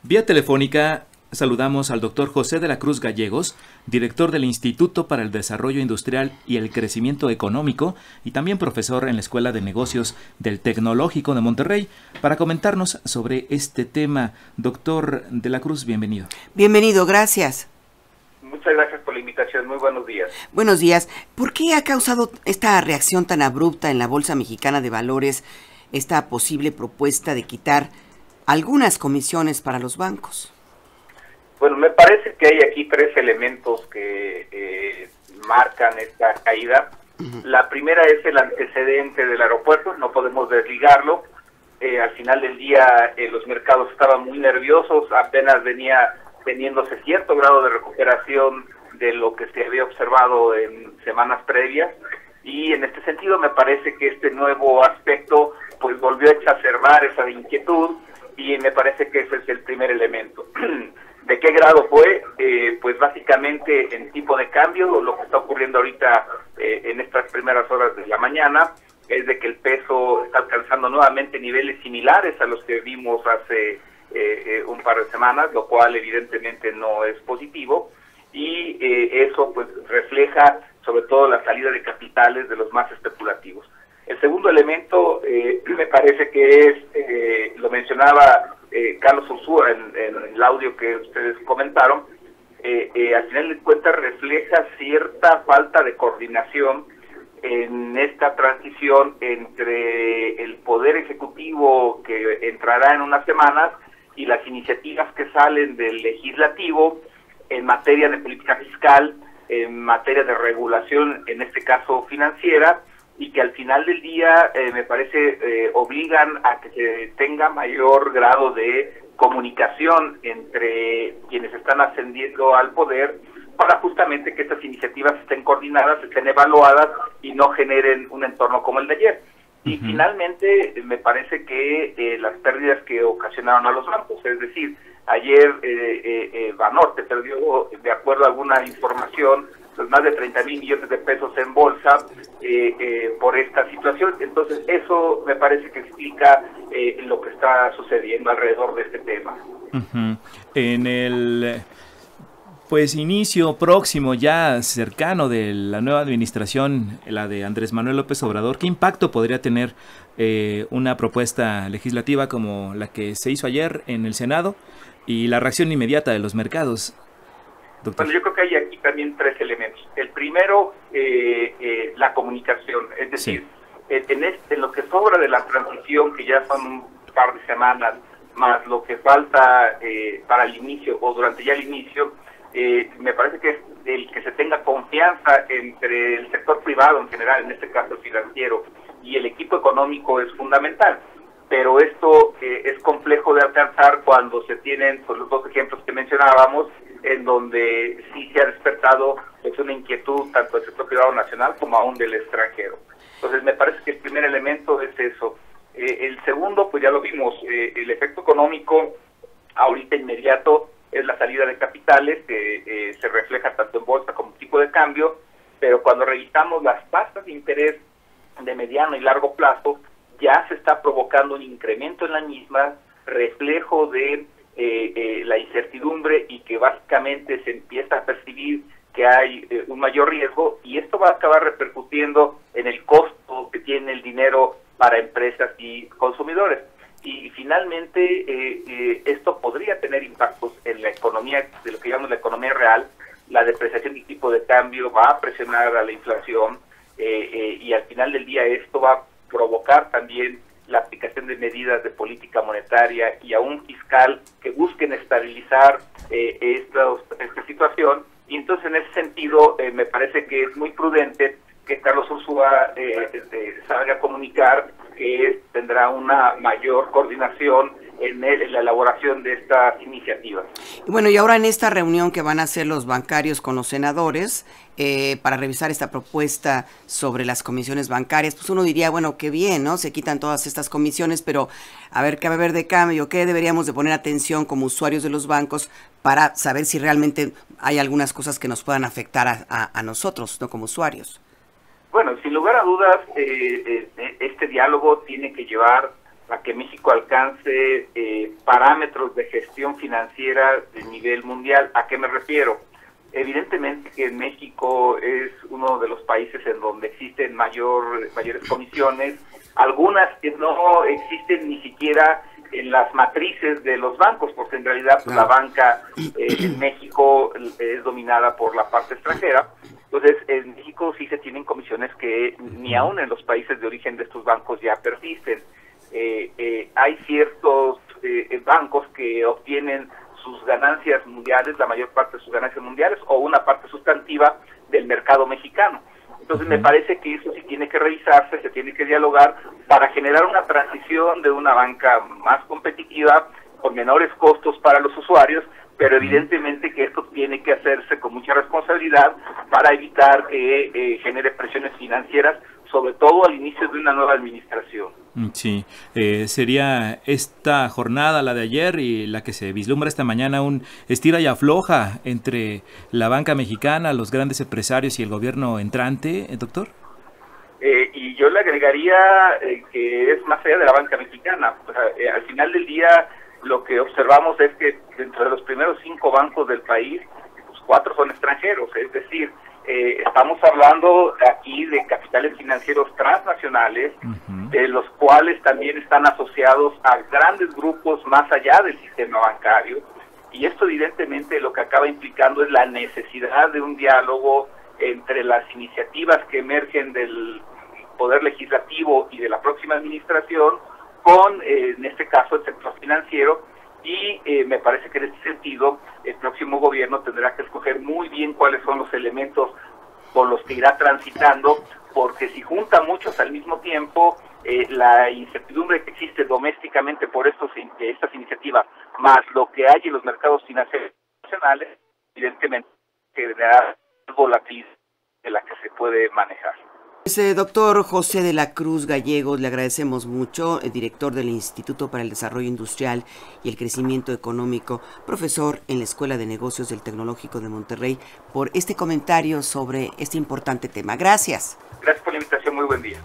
Vía telefónica saludamos al doctor José de la Cruz Gallegos, director del Instituto para el Desarrollo Industrial y el Crecimiento Económico y también profesor en la Escuela de Negocios del Tecnológico de Monterrey, para comentarnos sobre este tema. Doctor de la Cruz, bienvenido. Bienvenido, gracias. Muchas gracias por la invitación, muy buenos días. Buenos días. ¿Por qué ha causado esta reacción tan abrupta en la Bolsa Mexicana de Valores esta posible propuesta de quitar algunas comisiones para los bancos? Bueno, me parece que hay aquí tres elementos que marcan esta caída. La primera es el antecedente del aeropuerto, no podemos desligarlo. Al final del día los mercados estaban muy nerviosos, apenas venía teniéndose cierto grado de recuperación de lo que se había observado en semanas previas, y en este sentido me parece que este nuevo aspecto pues volvió a exacerbar esa inquietud, y me parece que ese es el primer elemento. ¿De qué grado fue? Pues básicamente en tipo de cambio. Lo que está ocurriendo ahorita en estas primeras horas de la mañana es de que el peso está alcanzando nuevamente niveles similares a los que vimos hace un par de semanas, lo cual evidentemente no es positivo, y eso pues refleja sobre todo la salida de capitales de los más especulativos. El segundo elemento me parece que es, lo mencionaba Carlos Ursúa en el audio que ustedes comentaron, al final de cuentas refleja cierta falta de coordinación en esta transición entre el Poder Ejecutivo, que entrará en unas semanas, y las iniciativas que salen del Legislativo en materia de política fiscal, en materia de regulación, en este caso financiera, y que al final del día me parece obligan a que se tenga mayor grado de comunicación entre quienes están ascendiendo al poder, para justamente que estas iniciativas estén coordinadas, estén evaluadas y no generen un entorno como el de ayer. Y finalmente me parece que las pérdidas que ocasionaron a los bancos, es decir, ayer Banorte perdió, de acuerdo a alguna información, pues más de 30,000 millones de pesos en bolsa por esta situación. Entonces eso me parece que explica lo que está sucediendo alrededor de este tema. En el inicio próximo, ya cercano, de la nueva administración, la de Andrés Manuel López Obrador, ¿qué impacto podría tener una propuesta legislativa como la que se hizo ayer en el Senado y la reacción inmediata de los mercados, doctor? Bueno, yo creo que hay aquí también tres elementos. El primero, la comunicación, es decir, en lo que sobra de la transición, que ya son un par de semanas, más lo que falta para el inicio o durante ya el inicio, me parece que es el que se tenga confianza entre el sector privado en general, en este caso el financiero, y el equipo económico es fundamental. Pero esto es complejo de alcanzar cuando se tienen pues, los dos ejemplos que mencionábamos, en donde sí se ha despertado pues, una inquietud tanto del sector privado nacional como aún del extranjero. Entonces me parece que el primer elemento es eso. El segundo, pues ya lo vimos, el efecto económico ahorita inmediato es la salida de capitales, que se refleja tanto en bolsa como tipo de cambio, pero cuando revisamos las tasas de interés de mediano y largo plazo, ya se está provocando un incremento en la misma, reflejo de la incertidumbre, y que básicamente se empieza a percibir que hay un mayor riesgo, y esto va a acabar repercutiendo en el costo que tiene el dinero para empresas y consumidores. Y finalmente esto podría tener impactos en la economía, de lo que llamamos la economía real. La depreciación del tipo de cambio va a presionar a la inflación, y al final del día esto va a provocar también la aplicación de medidas de política monetaria y aún fiscal que busquen estabilizar esta situación. Y entonces en ese sentido me parece que es muy prudente que Carlos Ursúa salga a comunicar que tendrá una mayor coordinación en la elaboración de estas iniciativas. Bueno, y ahora en esta reunión que van a hacer los bancarios con los senadores para revisar esta propuesta sobre las comisiones bancarias, pues uno diría, bueno, qué bien, ¿no? Se quitan todas estas comisiones, pero a ver qué va a haber de cambio, qué deberíamos de poner atención como usuarios de los bancos para saber si realmente hay algunas cosas que nos puedan afectar a nosotros, ¿no? Como usuarios. Bueno, sin lugar a dudas, este diálogo tiene que llevar a que México alcance parámetros de gestión financiera de nivel mundial. ¿A qué me refiero? Evidentemente que México es uno de los países en donde existen mayores comisiones, algunas que no existen ni siquiera en las matrices de los bancos, porque en realidad la banca en México es dominada por la parte extranjera. Entonces, en México sí se tienen comisiones que ni aún en los países de origen de estos bancos ya persisten. Hay ciertos bancos que obtienen sus ganancias mundiales, la mayor parte de sus ganancias mundiales, o una parte sustantiva del mercado mexicano. Entonces me parece que eso sí tiene que revisarse, se tiene que dialogar para generar una transición de una banca más competitiva, con menores costos para los usuarios, pero evidentemente que esto tiene que hacerse con mucha responsabilidad para evitar que genere presiones financieras, sobre todo al inicio de una nueva administración. Sí, sería esta jornada, la de ayer y la que se vislumbra esta mañana, un estira y afloja entre la banca mexicana, los grandes empresarios y el gobierno entrante, doctor. Y yo le agregaría que es más allá de la banca mexicana. O sea, al final del día lo que observamos es que dentro de los primeros 5 bancos del país, pues 4 son extranjeros, es decir, estamos hablando aquí de capitales financieros transnacionales, de los cuales también están asociados a grandes grupos más allá del sistema bancario, y esto evidentemente lo que acaba implicando es la necesidad de un diálogo entre las iniciativas que emergen del Poder Legislativo y de la próxima administración con, en este caso, el sector financiero, y me parece que en este sentido el próximo gobierno tendrá que escoger muy bien cuáles son los elementos por los que irá transitando, porque si junta muchos al mismo tiempo, la incertidumbre que existe domésticamente por estas iniciativas, más lo que hay en los mercados financieros nacionales, evidentemente generará volatilidad de la que se puede manejar. Doctor José de la Cruz Gallegos, le agradecemos mucho, director del Instituto para el Desarrollo Industrial y el Crecimiento Económico, profesor en la Escuela de Negocios del Tecnológico de Monterrey, por este comentario sobre este importante tema. Gracias. Gracias por la invitación, muy buen día.